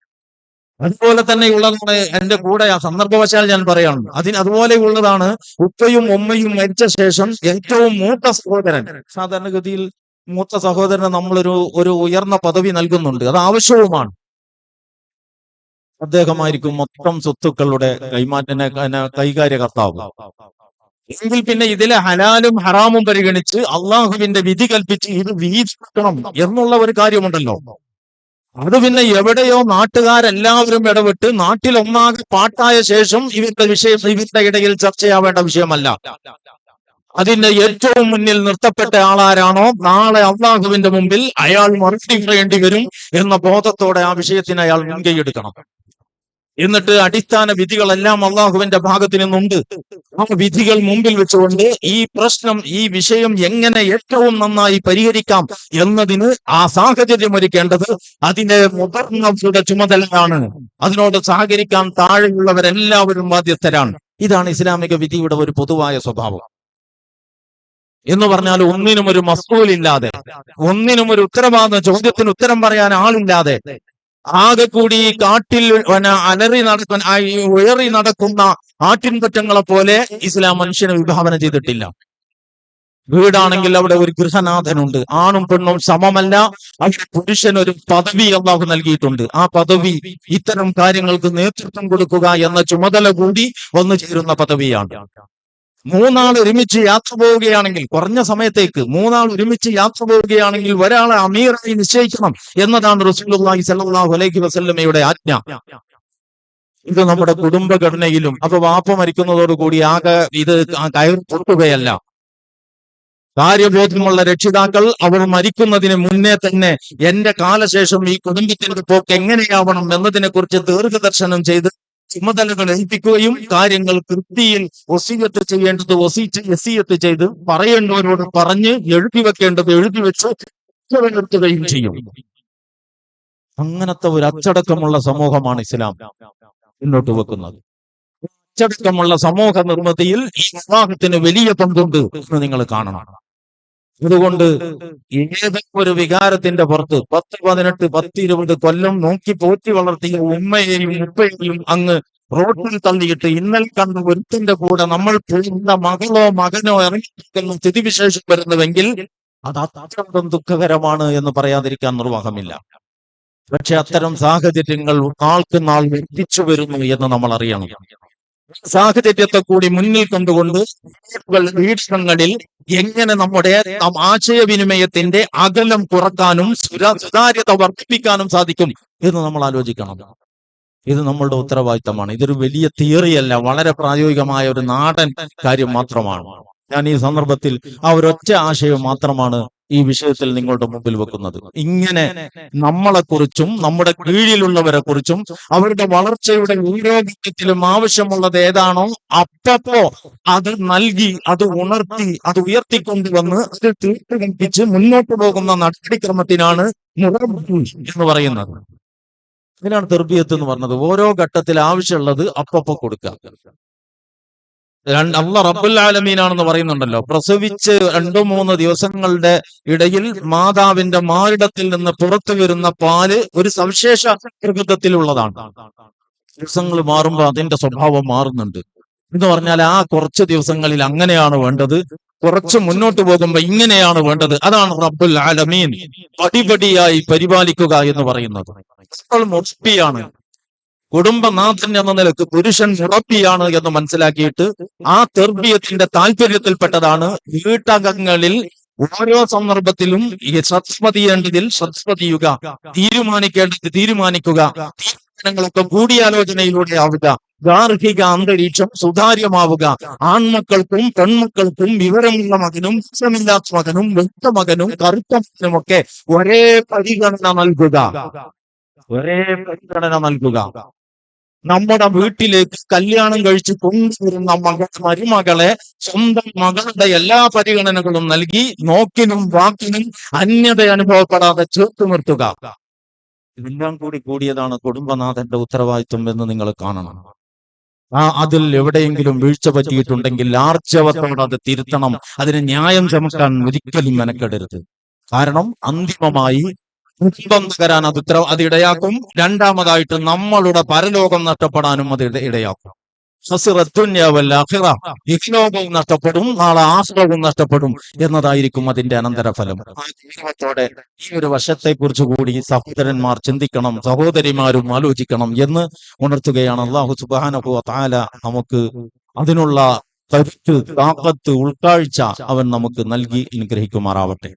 അതുപോലെ തന്നെയുള്ളതാണ് എന്റെ കൂടെ സന്ദർഭവശാൽ ഞാൻ പറയാണ്. അതുപോലെയുള്ളതാണ് ഉപ്പയും ഉമ്മയും മരിച്ച ശേഷം ഏറ്റവും മൂത്ത സഹോദരൻ. സാധാരണഗതിയിൽ മൂത്ത സഹോദരന് നമ്മളൊരു ഉയർന്ന പദവി നൽകുന്നുണ്ട്, അത് ആവശ്യവുമാണ്. അദ്ദേഹമായിരിക്കും മൊത്തം സ്വത്തുക്കളുടെ കൈകാര്യകർത്താവ്. എങ്കിൽ പിന്നെ ഇതിലെ ഹലാലും ഹറാമും പരിഗണിച്ച് അള്ളാഹുവിന്റെ വിധി കൽപ്പിച്ച് ഇത് വീതിക്കണം എന്നുള്ള ഒരു കാര്യമുണ്ടല്ലോ. അത് പിന്നെ എവിടെയോ നാട്ടുകാരെല്ലാവരും ഇടപെട്ട് നാട്ടിലൊന്നാകെ പാട്ടായ ശേഷം ഇവരുടെ വിഷയം ഇവരുടെ ഇടയിൽ ചർച്ചയാവേണ്ട വിഷയമല്ല. അതിന്റെ ഏറ്റവും മുന്നിൽ നിർത്തപ്പെട്ട ആളാരാണോ നാളെ അള്ളാഹുവിന്റെ മുമ്പിൽ അയാൾ മറുപടി പറയേണ്ടി വരും എന്ന ബോധത്തോടെ ആ വിഷയത്തിന് അയാൾ മുൻകൈ എടുക്കണം. എന്നിട്ട് അടിസ്ഥാന വിധികളെല്ലാം അള്ളാഹുവിന്റെ ഭാഗത്ത് നിന്നുണ്ട്. ആ വിധികൾ മുമ്പിൽ വെച്ചുകൊണ്ട് ഈ പ്രശ്നം, ഈ വിഷയം എങ്ങനെ ഏറ്റവും നന്നായി പരിഹരിക്കാം എന്നതിന് ആ സാഹചര്യം ഒരുക്കേണ്ടത് അതിന്റെ മുതിർന്നവരുടെ ചുമതലയാണ്. അതിനോട് സഹകരിക്കാൻ താഴെയുള്ളവരെല്ലാവരും ബാധ്യസ്ഥരാണ്. ഇതാണ് ഇസ്ലാമിക വിധിയുടെ ഒരു പൊതുവായ സ്വഭാവം. എന്ന് പറഞ്ഞാൽ ഒന്നിനും ഒരു മസ്ഊലില്ലാതെ, ഒന്നിനും ഒരു ഉത്തരവാദിത്വ ചോദ്യത്തിന് ഉത്തരം പറയാൻ ആളില്ലാതെ, ആകെ കൂടി ഈ കാട്ടിൽ ഉയറി നടക്കുന്ന ആട്ടിൻപറ്റങ്ങളെ പോലെ ഇസ്ലാം മനുഷ്യനെ വിഭാവന ചെയ്തിട്ടില്ല. വീടാണെങ്കിൽ അവിടെ ഒരു ഗൃഹനാഥനുണ്ട്. ആണും പെണ്ണും സമമല്ല. അവിടെ പുരുഷനൊരു പദവി അള്ളാഹു നൽകിയിട്ടുണ്ട്. ആ പദവി ഇത്തരം കാര്യങ്ങൾക്ക് നേതൃത്വം കൊടുക്കുക എന്ന ചുമതല കൂടി വന്നു ചേരുന്ന പദവിയാണ്. മൂന്നാൾ ഒരുമിച്ച് യാത്ര പോവുകയാണെങ്കിൽ, കുറഞ്ഞ സമയത്തേക്ക് മൂന്നാൾ ഒരുമിച്ച് യാത്ര പോവുകയാണെങ്കിൽ ഒരാളെ അമീറായി നിശ്ചയിക്കണം എന്നതാണ് റസൂലുള്ളാഹി സ്വല്ലല്ലാഹു അലൈഹി വസല്ലമയുടെ ആജ്ഞ. ഇത് നമ്മുടെ കുടുംബഘടനയിലും, അപ്പൊ വാപ്പ മരിക്കുന്നതോടുകൂടി ആകെ ഇത് കയർ പൊട്ടുകയല്ല. കാര്യബോധമുള്ള രക്ഷിതാക്കൾ അവർ മരിക്കുന്നതിന് മുന്നേ തന്നെ എന്റെ കാലശേഷം ഈ കുടുംബത്തിന്റെ പോക്ക് എങ്ങനെയാവണം എന്നതിനെ കുറിച്ച് ദീർഘദർശനം ചെയ്ത് ചുമതലകൾ ഏൽപ്പിക്കുകയും കാര്യങ്ങൾ കൃത്യയിൽ വസീയത്ത് ചെയ്യേണ്ടത് വസീയത്ത് ചെയ്ത് പറയേണ്ടവരോട് പറഞ്ഞ് എഴുതി വെക്കേണ്ടത് എഴുതി വെച്ച് നിർത്തുകയും ചെയ്യും. അങ്ങനത്തെ ഒരു അച്ചടക്കമുള്ള സമൂഹമാണ് ഇസ്ലാം മുന്നോട്ട് വെക്കുന്നത്. അച്ചടക്കമുള്ള സമൂഹ നിർമ്മിതിയിൽ ഈ വിവാഹത്തിന് വലിയ പങ്കുണ്ട് എന്ന് നിങ്ങൾ കാണണം. അതുകൊണ്ട് ഏതൊക്കെ ഒരു വികാരത്തിന്റെ പുറത്ത് 10, 18, 10, 20 കൊല്ലം നോക്കി പോറ്റി വളർത്തിയ ഉമ്മയെയും ഉപ്പയെയും അങ്ങ് റോട്ടിൽ തള്ളിയിട്ട് ഇന്നലെ കണ്ട ഒരുത്തിന്റെ കൂടെ നമ്മൾ പോകുന്ന മകളോ മകനോ ഇറങ്ങിയിരിക്കുന്ന സ്ഥിതിവിശേഷം വരുന്നുവെങ്കിൽ അത് അത്യന്തം ദുഃഖകരമാണ് എന്ന് പറയാതിരിക്കാൻ നിർവാഹമില്ല. പക്ഷെ അത്തരം സാഹചര്യങ്ങൾ നാൾക്ക് നാൾ വർദ്ധിച്ചു വരുന്നു എന്ന് നമ്മൾ അറിയണം. സാഹചര്യത്തെ കൂടി മുന്നിൽ കണ്ടുകൊണ്ട് വീക്ഷണങ്ങളിൽ എങ്ങനെ നമ്മുടെ ആശയവിനിമയത്തിന്റെ അകലം കുറക്കാനും സുതാര്യത വർദ്ധിപ്പിക്കാനും സാധിക്കും എന്ന് നമ്മൾ ആലോചിക്കണം. ഇത് നമ്മളുടെ ഉത്തരവാദിത്തമാണ്. ഇതൊരു വലിയ തിയറിയല്ല, വളരെ പ്രായോഗികമായ ഒരു നാടൻ കാര്യം മാത്രമാണ്. ഞാൻ ഈ സന്ദർഭത്തിൽ ആ ഒരൊറ്റ ആശയം മാത്രമാണ് ഈ വിഷയത്തിൽ നിങ്ങളുടെ മുമ്പിൽ വെക്കുന്നത്. ഇങ്ങനെ നമ്മളെക്കുറിച്ചും നമ്മുടെ കീഴിലുള്ളവരെ കുറിച്ചും അവരുടെ വളർച്ചയുടെ ഓരോ ഘട്ടത്തിലും ആവശ്യമുള്ളത് ഏതാണോ അപ്പപ്പോ അത് നൽകി, അത് ഉണർത്തി, അത് ഉയർത്തിക്കൊണ്ടുവന്ന് അത് തീർത്തുകൽപ്പിച്ച് മുന്നോട്ട് പോകുന്ന നടപടിക്രമത്തിനാണ് എന്ന് പറയുന്നത്. ഇതിനാണ് തെർബിയത്ത് എന്ന് പറഞ്ഞത്. ഓരോ ഘട്ടത്തിൽ ആവശ്യമുള്ളത് അപ്പപ്പോ കൊടുക്കുക. അല്ലാഹ് റബ്ബുൽ ആലമീനാണെന്ന് പറയുന്നുണ്ടല്ലോ. പ്രസവിച്ച് 2-3 ദിവസങ്ങളുടെ ഇടയിൽ മാതാവിന്റെ മാറിടത്തിൽ നിന്ന് പുറത്തു വരുന്ന പാല് ഒരു സവിശേഷ പ്രകൃതത്തിലുള്ളതാണ്. ദിവസങ്ങൾ മാറുമ്പോൾ അതിന്റെ സ്വഭാവം മാറുന്നുണ്ട് എന്ന് പറഞ്ഞാൽ ആ കുറച്ച് ദിവസങ്ങളിൽ അങ്ങനെയാണ് വേണ്ടത്, കുറച്ച് മുന്നോട്ട് പോകുമ്പോ ഇങ്ങനെയാണ് വേണ്ടത്. അതാണ് റബ്ബുൽ ആലമീൻ പടിപടിയായി പരിപാലിക്കുക എന്ന് പറയുന്നത്. മുസ്ബിയാണ്, കുടുംബനാഥൻ എന്ന നിലക്ക് പുരുഷൻ മുറപ്പിയാണ് എന്ന് മനസ്സിലാക്കിയിട്ട് ആ തെർബിയത്തിന്റെ താല്പര്യത്തിൽപ്പെട്ടതാണ് വീട്ടകങ്ങളിൽ ഓരോ സന്ദർഭത്തിലും ശ്രദ്ധ ശ്രദ്ധിയുക, തീരുമാനിക്കേണ്ടത് തീരുമാനിക്കുക, തീരുമാനങ്ങളൊക്കെ കൂടിയാലോചനയിലൂടെ ആവുക, ഗാർഹിക അന്തരീക്ഷം സുതാര്യമാവുക, ആൺമക്കൾക്കും പെൺമക്കൾക്കും വിവരമുള്ള മകനും വിഷമില്ലാത്ത മകനും വെളുത്ത മകനും കറുത്ത മകനും ഒക്കെ ഒരേ പരിഗണന നൽകുക. നമ്മുടെ വീട്ടിലേക്ക് കല്യാണം കഴിച്ച് കൊണ്ടുവരുന്ന മരുമകളെ സ്വന്തം മകളുടെ എല്ലാ പരിഗണനകളും നൽകി നോക്കിനും വാക്കിനും അന്യത അനുഭവപ്പെടാതെ ചേർത്ത് നിർത്തുക. ഇതെല്ലാം കൂടിയതാണ് കുടുംബനാഥന്റെ ഉത്തരവാദിത്വം എന്ന് നിങ്ങൾ കാണണം. അതിൽ എവിടെയെങ്കിലും വീഴ്ച പറ്റിയിട്ടുണ്ടെങ്കിൽ ആർജവത്തോടെ അത് തിരുത്തണം. അതിന് ന്യായം ചമക്കാൻ ഒരിക്കലും മെനക്കെടരുത്. കാരണം അന്തിമമായി കുടുംബം തകരാൻ അത് ഇടയാക്കും. രണ്ടാമതായിട്ട് നമ്മളുടെ പരലോകം നഷ്ടപ്പെടാനും അത് ഇടയാക്കും. ഇഹ്ലോകവും നഷ്ടപ്പെടും, നാളെ ആശ്രയവും നഷ്ടപ്പെടും എന്നതായിരിക്കും അതിന്റെ അനന്തരഫലം. ോടെ ഈ ഒരു വശത്തെ കുറിച്ച് കൂടി സഹോദരന്മാർ ചിന്തിക്കണം, സഹോദരിമാരും ആലോചിക്കണം എന്ന് ഉണർത്തുകയാണ്. അല്ലാഹു സുബ്ഹാനഹു വ തആല നമുക്ക് അതിനുള്ള കരുത്ത്, താക്കത്ത്, ഉൾക്കാഴ്ച അവൻ നമുക്ക് നൽകി അനുഗ്രഹിക്കുമാറാവട്ടെ.